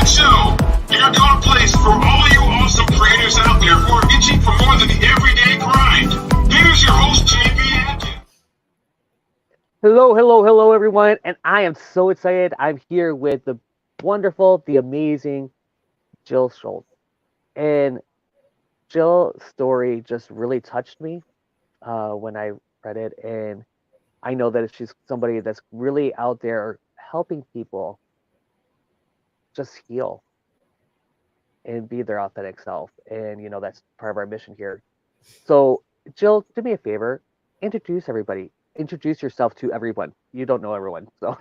that show. Your go-to place for all you awesome creators out there who are itching for more than the everyday grind. Here's your host, JB Atkins. Hello, everyone. And I am so excited. I'm here with the wonderful, the amazing Jill Schultz. And Jill's story just really touched me when I read it. And I know that she's somebody that's really out there helping people just heal and be their authentic self. And, that's part of our mission here. So, Jill, do me a favor, introduce everybody. Introduce yourself to everyone. You don't know everyone, so.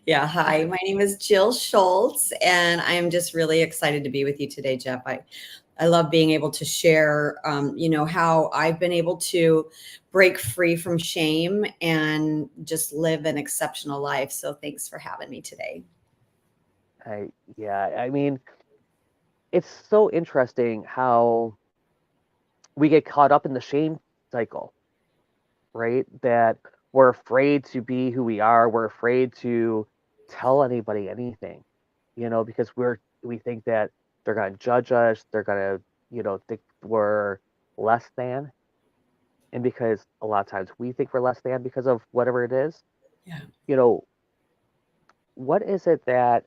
Yeah, hi, my name is Jill Schultz, and I am just really excited to be with you today, Jeff. I love being able to share, how I've been able to break free from shame and just live an exceptional life. So thanks for having me today. I mean, it's so interesting how we get caught up in the shame cycle, right? That we're afraid to be who we are. We're afraid to tell anybody anything, because we think that they're going to judge us. They're going to, think we're less than. And because a lot of times we think we're less than because of whatever it is. Yeah. What is it that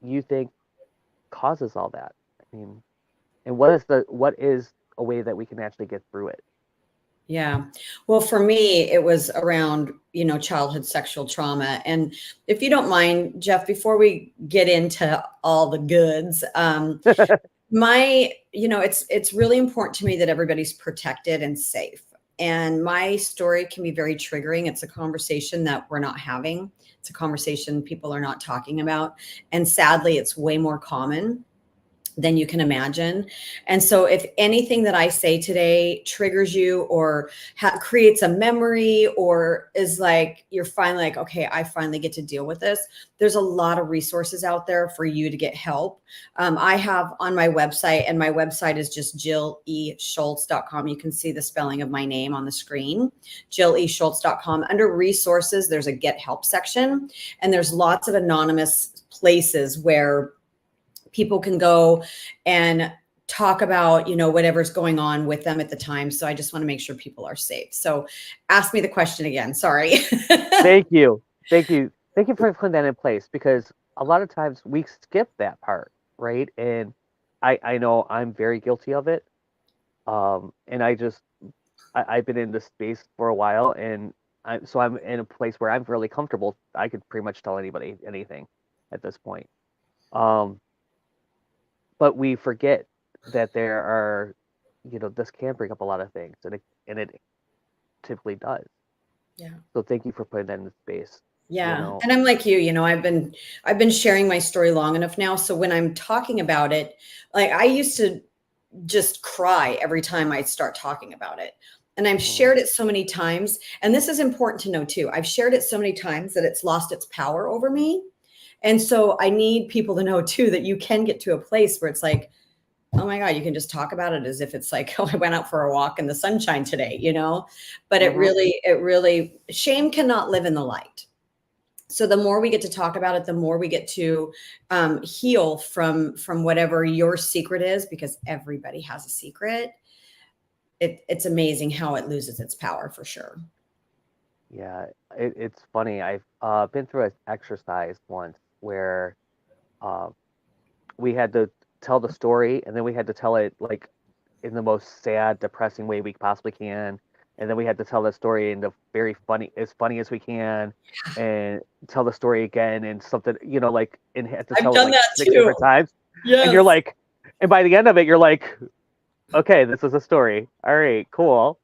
you think causes all that? I mean, and what is a way that we can actually get through it? Yeah. Well, for me, it was around, childhood sexual trauma. And if you don't mind, Jeff, before we get into all the goods, it's really important to me that everybody's protected and safe. And my story can be very triggering. It's a conversation that we're not having. It's a conversation people are not talking about. And sadly, it's way more common than you can imagine. And so if anything that I say today triggers you or creates a memory or is like, you're finally like, okay, I finally get to deal with this. There's a lot of resources out there for you to get help. I have on my website, and my website is just jilleschultz.com. You can see the spelling of my name on the screen, jilleschultz.com. Under resources, there's a get help section, and there's lots of anonymous places where people can go and talk about, whatever's going on with them at the time. So I just want to make sure people are safe. So ask me the question again. Sorry. Thank you for putting that in place, because a lot of times we skip that part, right? And I know I'm very guilty of it. And I've been in this space for a while, and I'm in a place where I'm really comfortable. I could pretty much tell anybody anything at this point. But we forget that there are, this can bring up a lot of things, and it typically does. Yeah. So thank you for putting that in the space. Yeah. And I'm like you, I've been sharing my story long enough now. So when I'm talking about it, like I used to just cry every time I start talking about it. And I've shared it so many times. And this is important to know too. I've shared it so many times that it's lost its power over me. And so I need people to know too, that you can get to a place where it's like, oh my God, you can just talk about it as if it's like, oh, I went out for a walk in the sunshine today, but it really, shame cannot live in the light. So the more we get to talk about it, the more we get to heal from whatever your secret is, because everybody has a secret. It's amazing how it loses its power for sure. Yeah, it's funny. I've been through an exercise once where we had to tell the story, and then we had to tell it like in the most sad, depressing way we possibly can, and then we had to tell the story in the as funny as we can, and tell the story again and something, and had to tell it like 6 different times. Yes. And you're like, and by the end of it, you're like, okay, this is a story. All right, cool.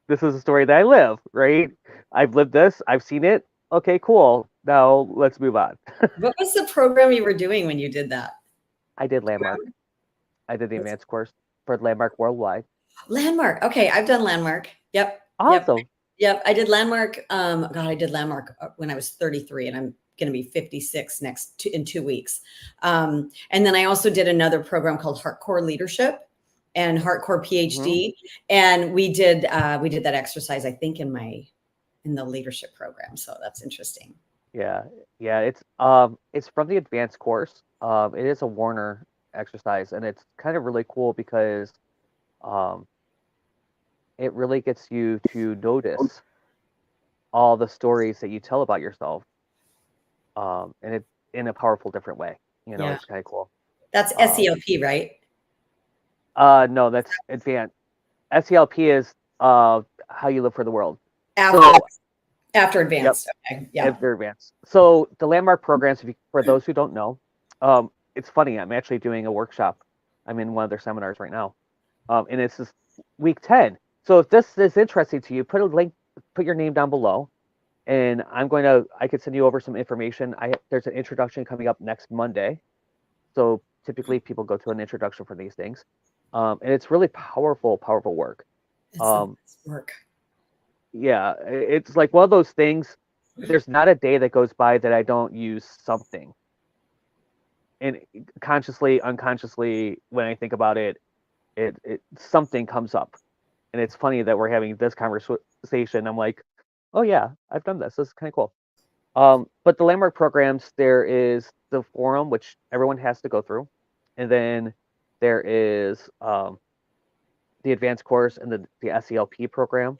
This is a story that I live, right? I've lived this. I've seen it. Okay, cool. Now let's move on. What was the program you were doing when you did that? I did Landmark. I did the advanced course for Landmark Worldwide. Landmark. Okay, I've done Landmark. Yep. Awesome. Yep. I did Landmark. I did Landmark when I was 33, and I'm going to be 56 in 2 weeks. And then I also did another program called Hardcore Leadership and Hardcore PhD. And we did that exercise, I think, in the leadership program. So that's interesting. Yeah, yeah, it's from the advanced course. It is a Warner exercise, and it's kind of really cool because um, it really gets you to notice all the stories that you tell about yourself, and it in a powerful, different way. You know, Yeah. it's kind of cool. That's Um, SELP, right? no, that's advanced. SELP is how you live for the world. After So, after yep, advanced. Okay. Yeah. if they're advanced. So the landmark programs, if you, for those who don't know, it's funny. I'm actually doing a workshop. I'm in one of their seminars right now, and it's this week 10. So if this is interesting to you, put a link, put your name down below, and I could send you over some information. There's an introduction coming up next Monday. So typically people go to an introduction for these things, and it's really powerful, powerful work. It's the Um, best work. yeah, it's like one of those things. There's not a day that goes by that I don't use something, and consciously, unconsciously, when I think about it, it something comes up, and it's funny that we're having this conversation. I'm like, oh yeah, I've done this. This is kind of cool. But the landmark programs, there is the forum, which everyone has to go through, and then there is the advanced course and the SELP program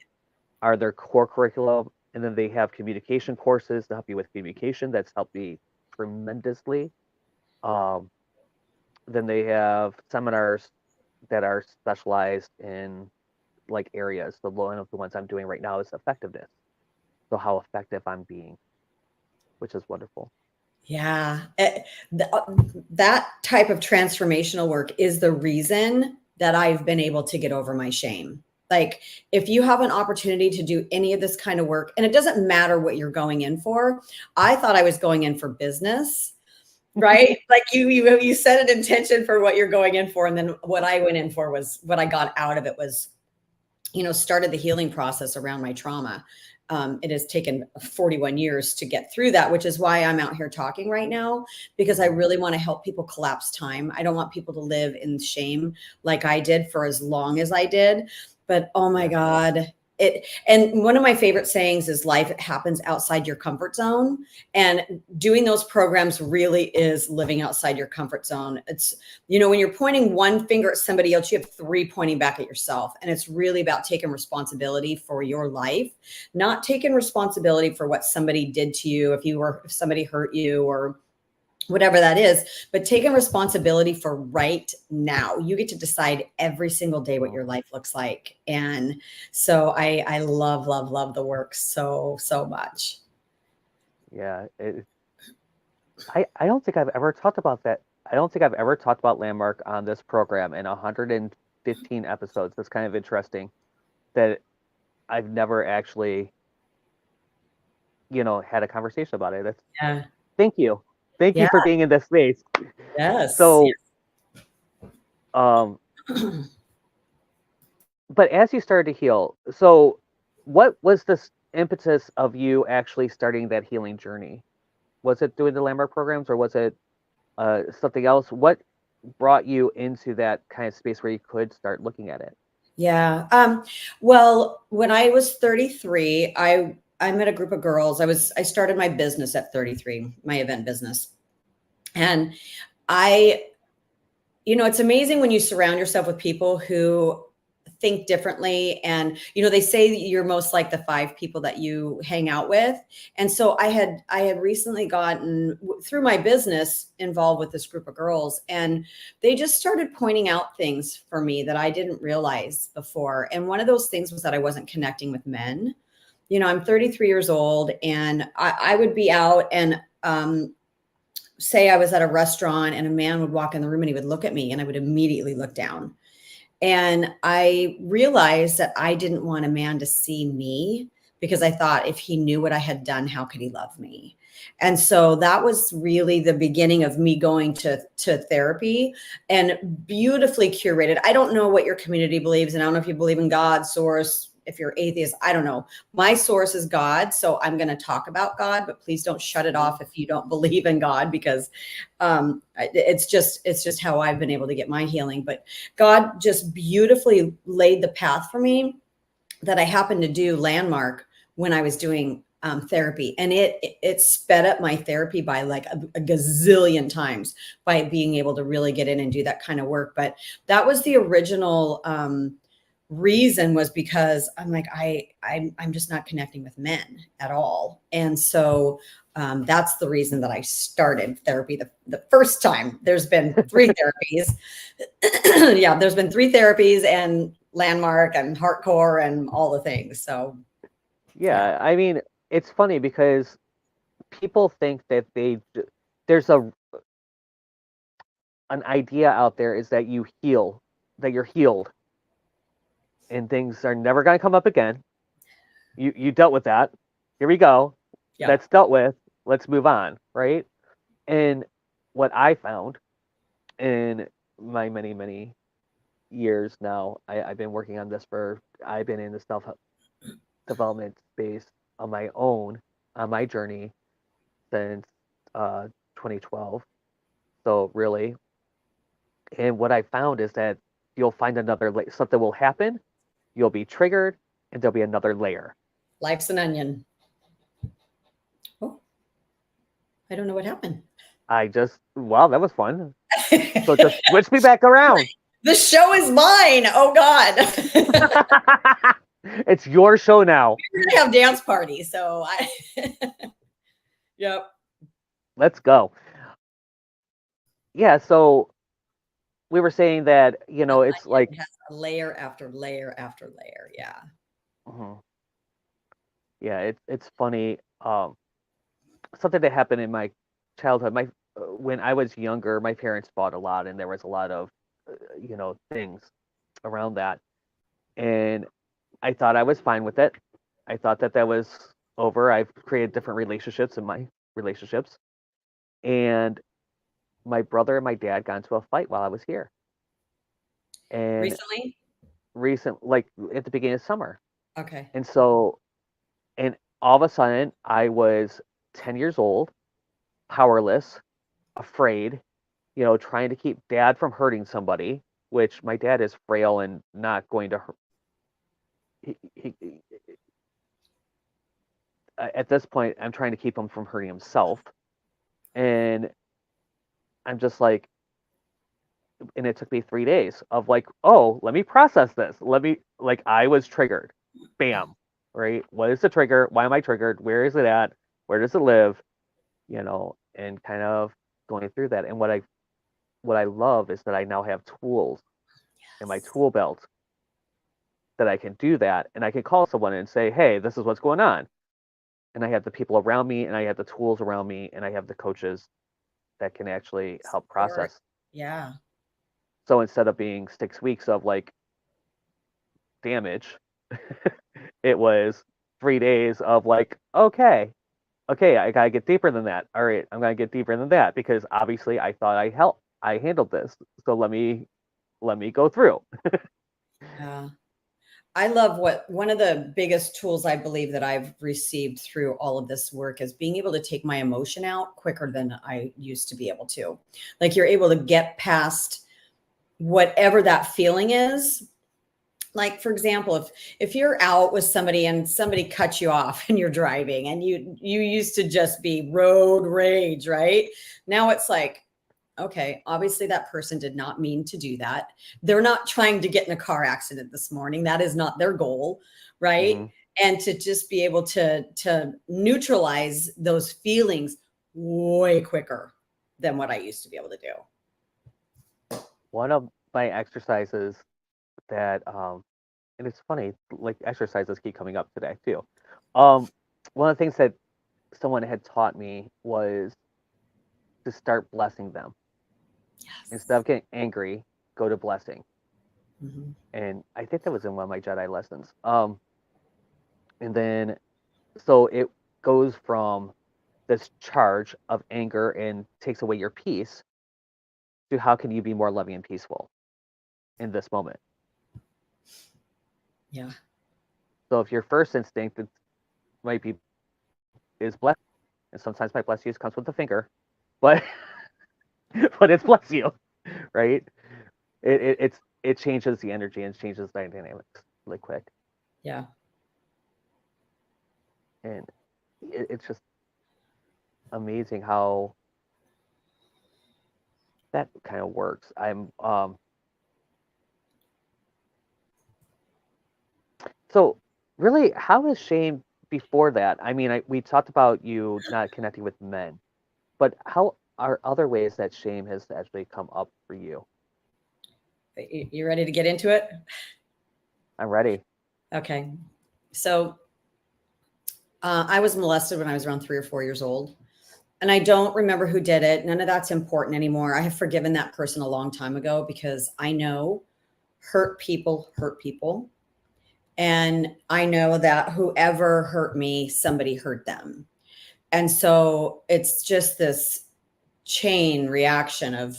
are their core curriculum, and then they have communication courses to help you with communication. That's helped me tremendously. Um, then they have seminars that are specialized in like areas. The one of the ones I'm doing right now is effectiveness. So how effective I'm being, which is wonderful. Yeah. That type of transformational work is the reason that I've been able to get over my shame. Like, if you have an opportunity to do any of this kind of work, and it doesn't matter what you're going in for, I thought I was going in for business, right? Like you set an intention for what you're going in for, and then what I went in for was what I got out of it was, started the healing process around my trauma. It has taken 41 years to get through that, which is why I'm out here talking right now, because I really want to help people collapse time. I don't want people to live in shame like I did for as long as I did. But oh my God, and one of my favorite sayings is life happens outside your comfort zone. And doing those programs really is living outside your comfort zone. It's, when you're pointing one finger at somebody else, you have three pointing back at yourself. And it's really about taking responsibility for your life, not taking responsibility for what somebody did to you, if somebody hurt you or whatever that is, but taking responsibility for right now. You get to decide every single day what your life looks like. And so I love, love, love the work so, so much. Yeah, I don't think I've ever talked about that. I don't think I've ever talked about landmark on this program in 115 episodes. That's kind of interesting that I've never actually, had a conversation about it. That's Yeah. Thank you. Thank you Yeah. for being in this space. Yes. So, but as you started to heal, so what was the impetus of you actually starting that healing journey? Was it doing the landmark programs, or was it something else? What brought you into that kind of space where you could start looking at it? Yeah. Well, when I was 33, I met a group of girls. I started my business at 33, my event business. And it's amazing when you surround yourself with people who think differently. And, they say that you're most like the 5 people that you hang out with. And so I had recently gotten through my business involved with this group of girls, and they just started pointing out things for me that I didn't realize before. And one of those things was that I wasn't connecting with men. I'm 33 years old, and I would be out and, say I was at a restaurant and a man would walk in the room and he would look at me and I would immediately look down. And I realized that I didn't want a man to see me, because I thought if he knew what I had done, how could he love me? And so that was really the beginning of me going to therapy, and beautifully curated. I don't know what your community believes, and I don't know if you believe in God, source, if you're atheist, I don't know. My source is God. So I'm going to talk about God, but please don't shut it off if you don't believe in God, because it's just how I've been able to get my healing. But God just beautifully laid the path for me, that I happened to do landmark when I was doing therapy, and it sped up my therapy by like a gazillion times by being able to really get in and do that kind of work. But that was the original reason, was because I'm like, I'm just not connecting with men at all. And so that's the reason that I started therapy the first time. There's been 3 therapies. Yeah, there's been 3 therapies, and Landmark and Heartcore and all the things. So Yeah, I mean, it's funny because people think that there's an idea out there is that you heal, that you're healed, and things are never going to come up again. You dealt with that. Here we go. yeah, That's dealt with. Let's move on, right? And what I found in my many years now, I've been working on this I've been in the self development space on my own, on my journey since 2012. So really, and what I found is that you'll find something will happen, you'll be triggered, and there'll be another layer. life's an onion. Oh, I don't know what happened. Wow, that was fun. So just switch me back around. The show is mine. Oh God. It's your show now. We're gonna have dance parties. So yep. Let's go. Yeah, so we were saying that, it's like It has a layer after layer after layer. Yeah. Mhm. Yeah, it's funny. Something that happened in my childhood, when I was younger, my parents fought a lot, and there was a lot of things around that, and I thought I was fine with it. I thought that was over. I've created different relationships in my relationships, and my brother and my dad got into a fight while I was here, and like at the beginning of summer. Okay. And so, and all of a sudden, I was 10 years old, powerless, afraid, trying to keep dad from hurting somebody, which my dad is frail and not going to hurt. At this point, I'm trying to keep him from hurting himself. And I'm just like, and it took me 3 days of like, oh, let me process this. I was triggered. Bam. Right. What is the trigger? Why am I triggered? Where is it at? Where does it live? And kind of going through that. And what I love is that I now have tools in my tool belt that I can do that. And I can call someone and say, hey, this is what's going on. And I have the people around me, and I have the tools around me, and I have the coaches that can actually help process. Yeah. So instead of being 6 weeks of like damage, it was 3 days of like, okay, I gotta get deeper than that. All right, I'm gonna get deeper than that because obviously I thought I handled this. So let me go through. Yeah. I love one of the biggest tools I believe that I've received through all of this work is being able to take my emotion out quicker than I used to be able to. Like you're able to get past whatever that feeling is. Like, for example, if you're out with somebody and somebody cuts you off and you're driving and you used to just be road rage, right? Now it's like, okay, obviously that person did not mean to do that. They're not trying to get in a car accident this morning. That is not their goal, right? Mm-hmm. And to just be able to neutralize those feelings way quicker than what I used to be able to do. One of my exercises that and it's funny, like exercises keep coming up today too. One of the things that someone had taught me was to start blessing them. Yes. Instead of getting angry, go to blessing. Mm-hmm. And I think that was in one of my Jedi lessons. And then so it goes from this charge of anger and takes away your peace to how can you be more loving and peaceful in this moment. Yeah. So if your first instinct might be is bless, and sometimes my bless yous comes with the finger, but but it's bless you, right? It changes the energy and changes the dynamics really quick. Yeah. And it's just amazing how that kind of works. So really, how is shame before that? I mean, we talked about you not connecting with men, but how are other ways that shame has actually come up for you? You ready to get into it? I'm ready. Okay. So I was molested when I was around 3 or 4 years old. And I don't remember who did it. None of that's important anymore. I have forgiven that person a long time ago because I know hurt people hurt people. And I know that whoever hurt me, somebody hurt them. And so it's just this chain reaction of,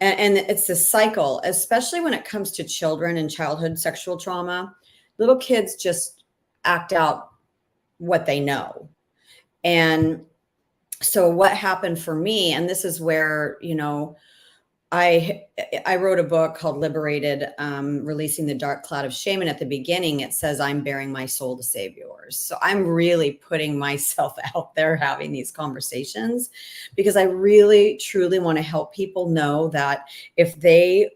and it's this cycle, especially when it comes to children and childhood sexual trauma. Little kids just act out what they know. And so what happened for me, and this is where, I wrote a book called Liberated, Releasing the Dark Cloud of Shame. And at the beginning, it says, I'm bearing my soul to save yours. So I'm really putting myself out there having these conversations because I really, truly want to help people know that if they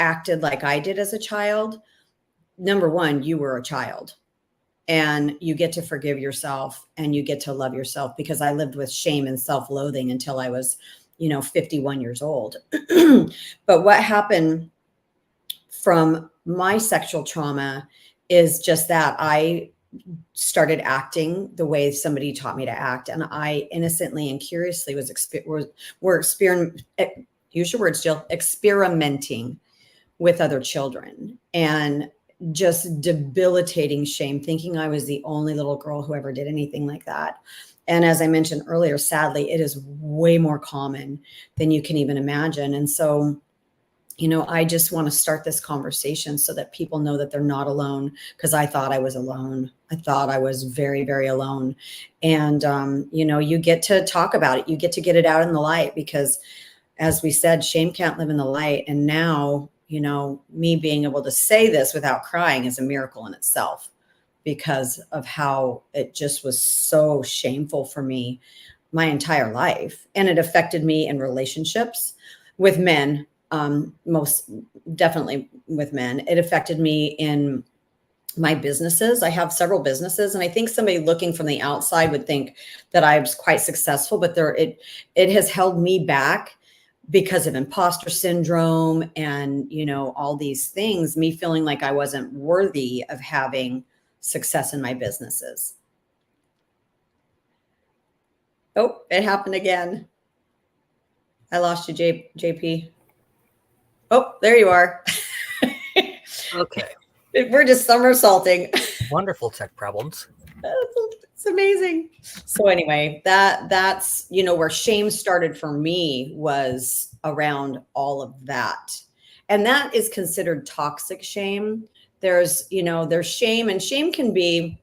acted like I did as a child, number one, you were a child. And you get to forgive yourself and you get to love yourself, because I lived with shame and self-loathing until I was 51 years old. But what happened from my sexual trauma is just that I started acting the way somebody taught me to act. And I innocently and curiously use your words, Jill, experimenting with other children, and just debilitating shame, thinking I was the only little girl who ever did anything like that. And as I mentioned earlier, sadly, it is way more common than you can even imagine. And so, I just want to start this conversation so that people know that they're not alone, because I thought I was alone. I thought I was very, very alone. And, you get to talk about it. You get to get it out in the light, because as we said, shame can't live in the light. And now, me being able to say this without crying is a miracle in itself, because of how it just was so shameful for me my entire life. And it affected me in relationships with men, most definitely with men. It affected me in my businesses. I have several businesses, and I think somebody looking from the outside would think that I was quite successful, but it has held me back because of imposter syndrome and, all these things, me feeling like I wasn't worthy of having success in my businesses. Oh, it happened again. I lost you, JP. Oh, there you are. Okay. We're just somersaulting. Wonderful tech problems. It's amazing. So anyway, that's, where shame started for me, was around all of that. And that is considered toxic shame. There's shame, and shame can be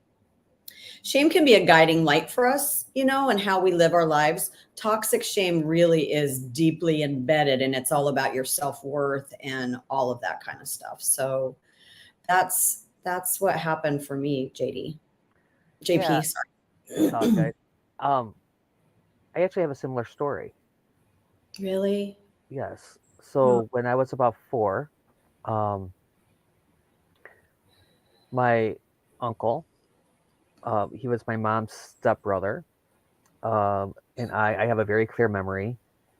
a guiding light for us, and how we live our lives. Toxic shame really is deeply embedded, and it's all about your self-worth and all of that kind of stuff. So that's what happened for me, JP. Yeah. Sorry. Okay. I actually have a similar story. Really? Yes. So when I was about 4, my uncle, he was my mom's stepbrother, and I have a very clear memory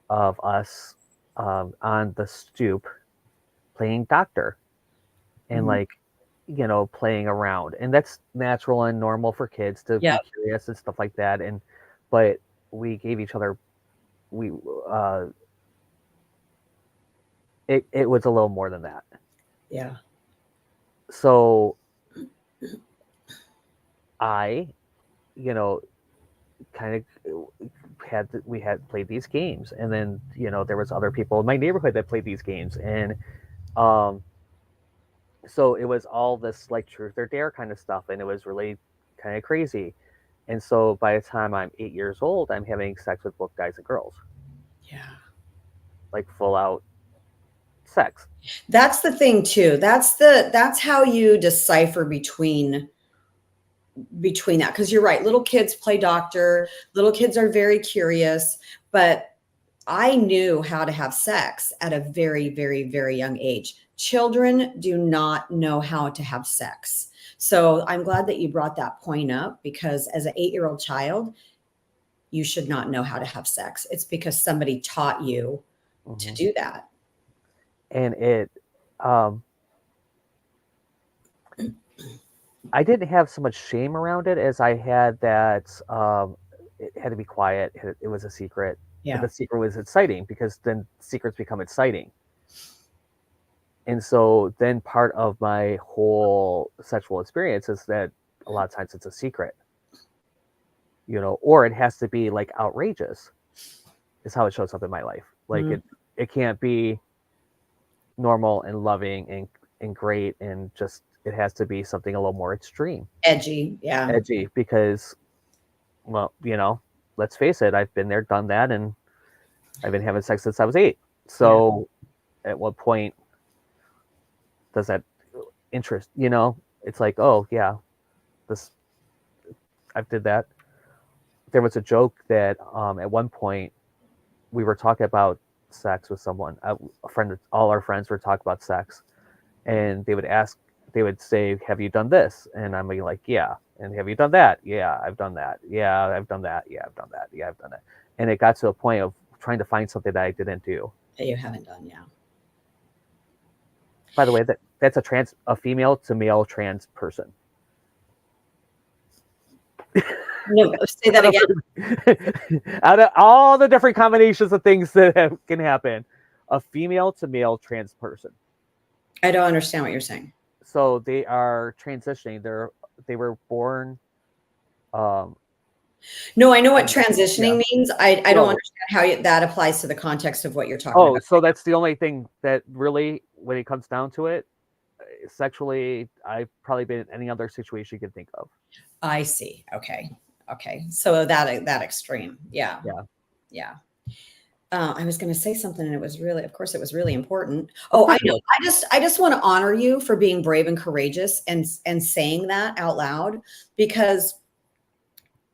of us on the stoop playing doctor, and playing around, and that's natural and normal for kids to be curious and stuff like that. But we gave each other, it was a little more than that. Yeah. So I, kind of we had played these games, and then there was other people in my neighborhood that played these games, and so it was all this like truth or dare kind of stuff, and it was really kind of crazy. And so by the time I'm 8 years old, I'm having sex with both guys and girls. Yeah. Like full out sex. That's the thing too. That's how you decipher between between that, because you're right, little kids play doctor, little kids are very curious, but I knew how to have sex at a very, very, very young age. Children do not know how to have sex. So I'm glad that you brought that point up, because as an 8-year-old child, you should not know how to have sex. It's because somebody taught you to do that. And I didn't have so much shame around it as I had that it had to be quiet. It was a secret. Yeah. But the secret was exciting, because then secrets become exciting. And so then part of my whole sexual experience is that a lot of times it's a secret, or it has to be like outrageous is how it shows up in my life. Like it can't be normal and loving and great, and just, it has to be something a little more extreme. Edgy. Yeah. Edgy, because, well, let's face it, I've been there, done that, and I've been having sex since I was 8. So at what point does that interest, it's like, oh yeah, I did that. There was a joke that at one point we were talking about sex with someone, a friend, all our friends were talking about sex, and they would say, have you done this? And I'm like, yeah. And have you done that? Yeah, I've done that. Yeah, I've done that. Yeah, I've done that. Yeah, I've done that. And it got to a point of trying to find something that I didn't do. That you haven't done. Yeah. By the way, that's a female to male trans person. No, say that again. Out of all the different combinations of things that can happen, a female to male trans person. I don't understand what you're saying. So they are transitioning. They were born. No, I know what transitioning means. I don't understand how that applies to the context of what you're talking about. So that's the only thing that really, when it comes down to it, sexually, I've probably been in any other situation you can think of. I see. Okay. So that extreme. Yeah. I was going to say something, and it was really important. Oh, I know. I just want to honor you for being brave and courageous and saying that out loud, because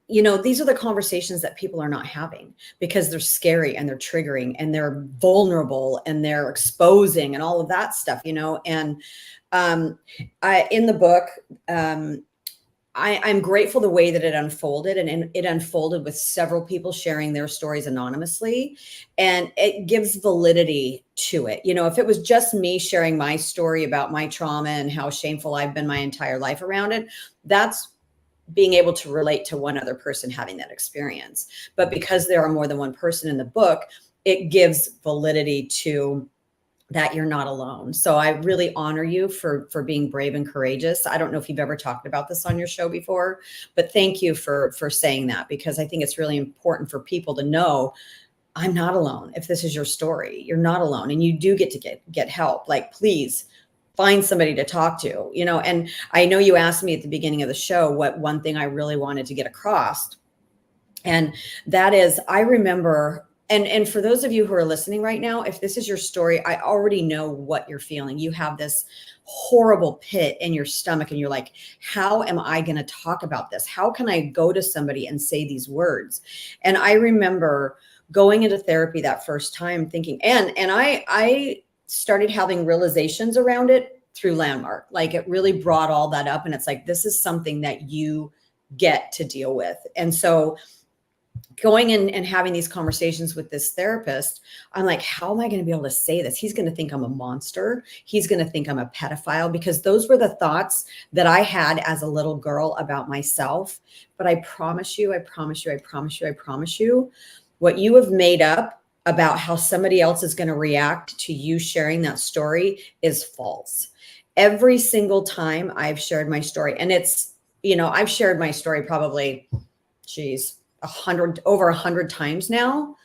these are the conversations that people are not having, because they're scary and they're triggering and they're vulnerable and they're exposing and all of that stuff, and in the book, I'm grateful the way that it unfolded, and it unfolded with several people sharing their stories anonymously, and it gives validity to it. If it was just me sharing my story about my trauma and how shameful I've been my entire life around it, that's being able to relate to one other person having that experience. But because there are more than one person in the book, it gives validity to that you're not alone. So I really honor you for being brave and courageous. I don't know if you've ever talked about this on your show before, but thank you for saying that, because I think it's really important for people to know, I'm not alone. If this is your story, you're not alone, and you do get to get help. Like, please find somebody to talk to, and I know you asked me at the beginning of the show what one thing I really wanted to get across. And that is, I remember, and for those of you who are listening right now, if this is your story, I already know what you're feeling. You have this horrible pit in your stomach, and you're like, how am I going to talk about this? How can I go to somebody and say these words? And I remember going into therapy that first time thinking, and I started having realizations around it through Landmark. Like, it really brought all that up, and it's like, this is something that you get to deal with. And so going in and having these conversations with this therapist, I'm like, how am I going to be able to say this? He's going to think I'm a monster. He's going to think I'm a pedophile, because those were the thoughts that I had as a little girl about myself. But I promise you, what you have made up about how somebody else is going to react to you sharing that story is false. Every single time I've shared my story, and it's, I've shared my story probably, over 100 times now.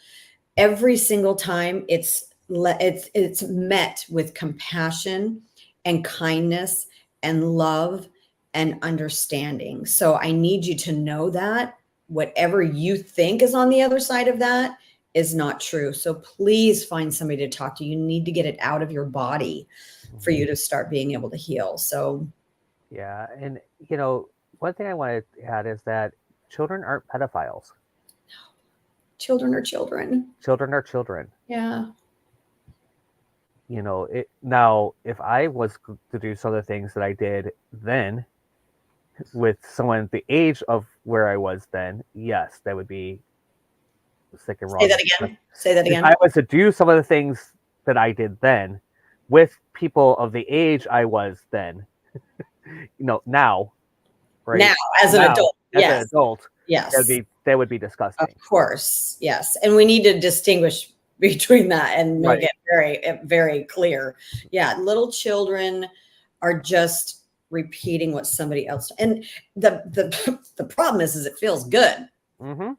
Every single time it's met with compassion and kindness and love and understanding. So I need you to know that whatever you think is on the other side of that is not true. So please find somebody to talk to. You need to get it out of your body for you to start being able to heal. So yeah. And one thing I want to add is that children aren't pedophiles. Children are children. Children are children. Yeah. You know, now if I was to do some of the things that I did then with someone the age of where I was then, yes, that would be sick and wrong. Say that again. Say that again. If I was to do some of the things that I did then with people of the age I was then, now, right? Now, as an adult. As Yes. an adult, Yes. that would be disgusting. Of course. Yes. And we need to distinguish between that and make it very, very clear. Yeah. Little children are just repeating what somebody else. And the problem is it feels good. Mm-hmm.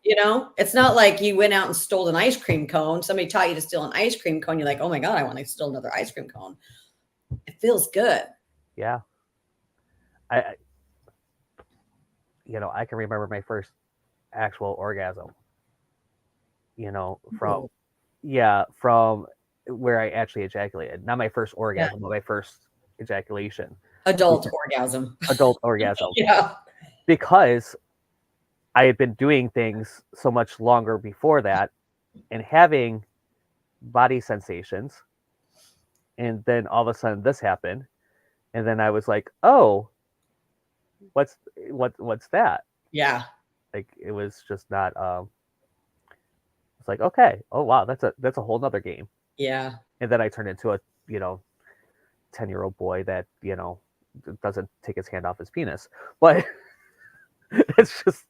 It's not like you went out and stole an ice cream cone. Somebody taught you to steal an ice cream cone. You're like, oh my God, I want to steal another ice cream cone. It feels good. Yeah. I can remember my first actual orgasm, from where I actually ejaculated. Not my first orgasm, but my first ejaculation. Adult orgasm. Adult orgasm. Yeah. Because I had been doing things so much longer before that and having body sensations. And then all of a sudden this happened. And then I was like, oh, what's that? Yeah. Like, it was just not, it's like, okay, oh wow, that's a whole nother game. Yeah. And then I turned into a 10-year-old boy that doesn't take his hand off his penis, but it's just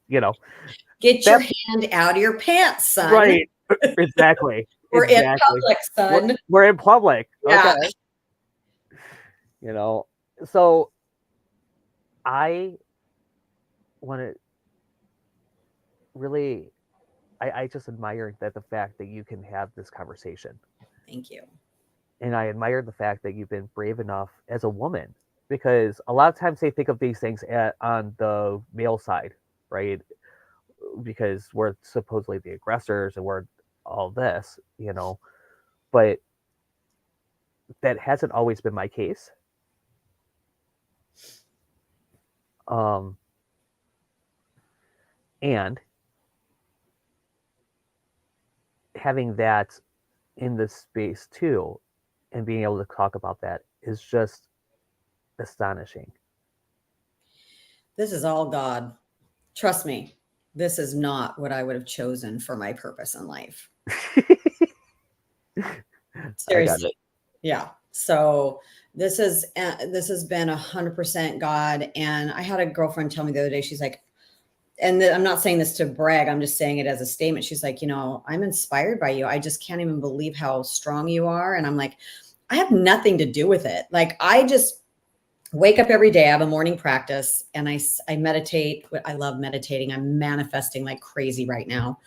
get your hand out of your pants, son. Right. Exactly. We're in public, son. We're in public. Yeah. Okay. So I want to really, I just admire that the fact that you can have this conversation. Thank you. And I admire the fact that you've been brave enough as a woman, because a lot of times they think of these things on the male side, right? Because we're supposedly the aggressors and we're all this, but that hasn't always been my case. And having that in this space too, and being able to talk about that is just astonishing. This is all God. Trust me, this is not what I would have chosen for my purpose in life. Seriously. Yeah. So this has been 100% God. And I had a girlfriend tell me the other day, she's like, and I'm not saying this to brag, I'm just saying it as a statement. She's like, I'm inspired by you. I just can't even believe how strong you are. And I'm like, I have nothing to do with it. Like, I just wake up every day. I have a morning practice and I meditate. I love meditating. I'm manifesting like crazy right now.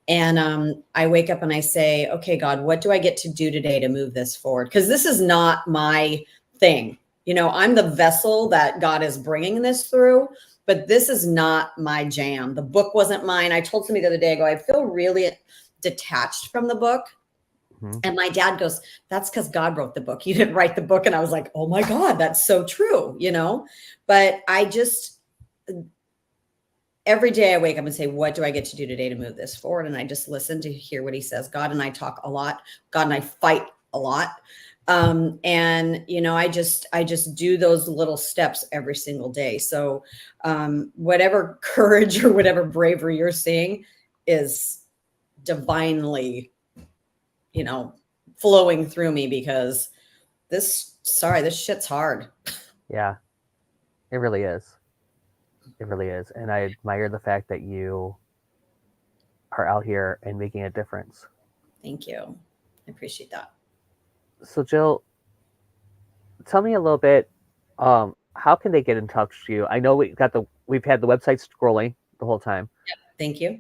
And I wake up and I say, okay, God, what do I get to do today to move this forward? Because this is not my thing. I'm the vessel that God is bringing this through, but this is not my jam. The book wasn't mine. I told somebody the other day, I go, I feel really detached from the book. Mm-hmm. And my dad goes, that's because God wrote the book. You didn't write the book. And I was like, oh my God, that's so true, but I just, every day I wake up and say, what do I get to do today to move this forward? And I just listen to hear what he says. God and I talk a lot. God and I fight a lot. I just do those little steps every single day. So whatever courage or whatever bravery you're seeing is divinely, flowing through me, because this shit's hard. Yeah, it really is. It really is. And I admire the fact that you are out here and making a difference. Thank you. I appreciate that. So Jill, tell me a little bit, how can they get in touch with you? I know we've had the website scrolling the whole time. Yep. Thank you.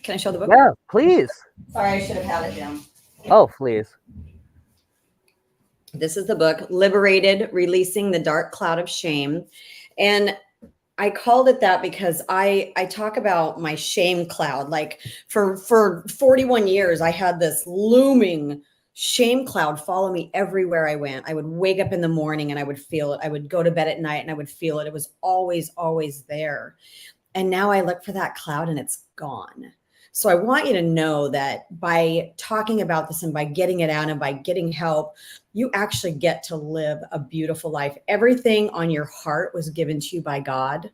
Can I show the book? Yeah, please. Sorry, I should have had it down. Oh, please. This is the book, Liberated, Releasing the Dark Cloud of Shame. And I called it that because I talk about my shame cloud. Like for 41 years, I had this looming shame cloud follow me everywhere I went. I would wake up in the morning and I would feel it. I would go to bed at night and I would feel it. It was always, always there. And now I look for that cloud and it's gone. So I want you to know that by talking about this and by getting it out and by getting help, you actually get to live a beautiful life. Everything on your heart was given to you by God.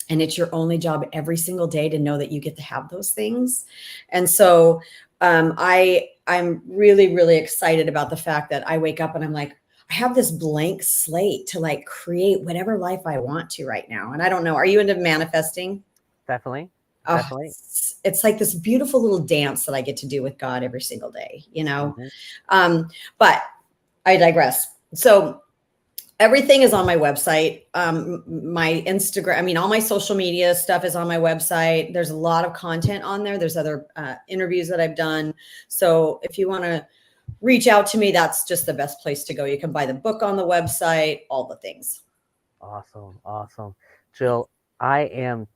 And it's your only job every single day to know that you get to have those things. And so I'm really, really excited about the fact that I wake up and I'm like, I have this blank slate to like create whatever life I want to right now. And I don't know, are you into manifesting? Definitely. Oh, Definitely. it's like this beautiful little dance that I get to do with God every single day, you know? But I digress. So everything is on my website. My Instagram, I mean, all my social media stuff is on my website. There's a lot of content on there. There's other interviews that I've done. So if you want to reach out to me, that's just the best place to go. You can buy the book on the website, all the things. Awesome. Awesome. Jill, I am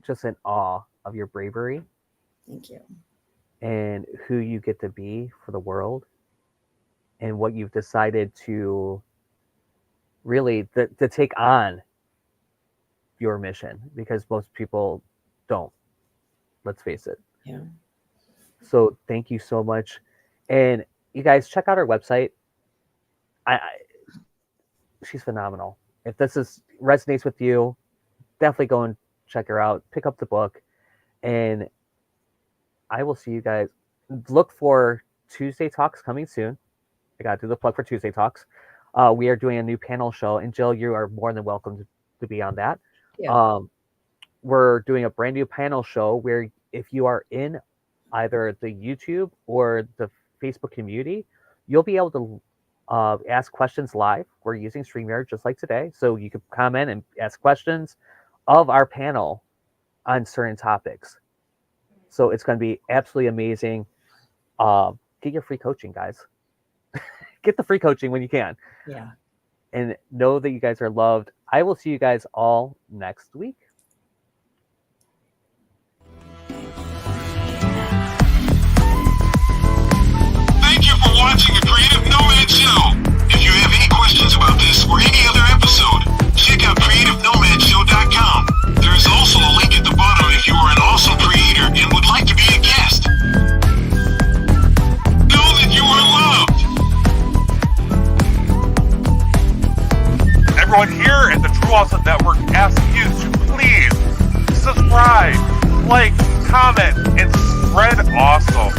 just in awe of your bravery. Thank you. And who you get to be for the world and what you've decided to really to take on your mission, because most people don't, let's face it. Yeah. So thank you so much. And you guys check out our website. She's phenomenal. If this resonates with you, definitely go and check her out. Pick up the book, and I will see you guys. Look for Tuesday Talks coming soon. I got to do the plug for Tuesday Talks. We are doing a new panel show, and Jill, you are more than welcome to be on that. Yeah. We're doing a brand new panel show where if you are in either the YouTube or the Facebook community, you'll be able to ask questions live. We're using StreamYard just like today, so you can comment and ask questions of our panel on certain topics. So it's going to be absolutely amazing. Get your free coaching, guys. Get the free coaching when you can. Yeah. And know that you guys are loved. I will see you guys all next week. Thank you for watching the Creative Nomad Show. If you have any questions about this or any other episode, check out creativenomadshow.com. There is also a link at the bottom if you are an awesome creator and would like to be a guest. Know that you are loved. Everyone here at the True Awesome Network asks you to please subscribe, like, comment, and spread awesome.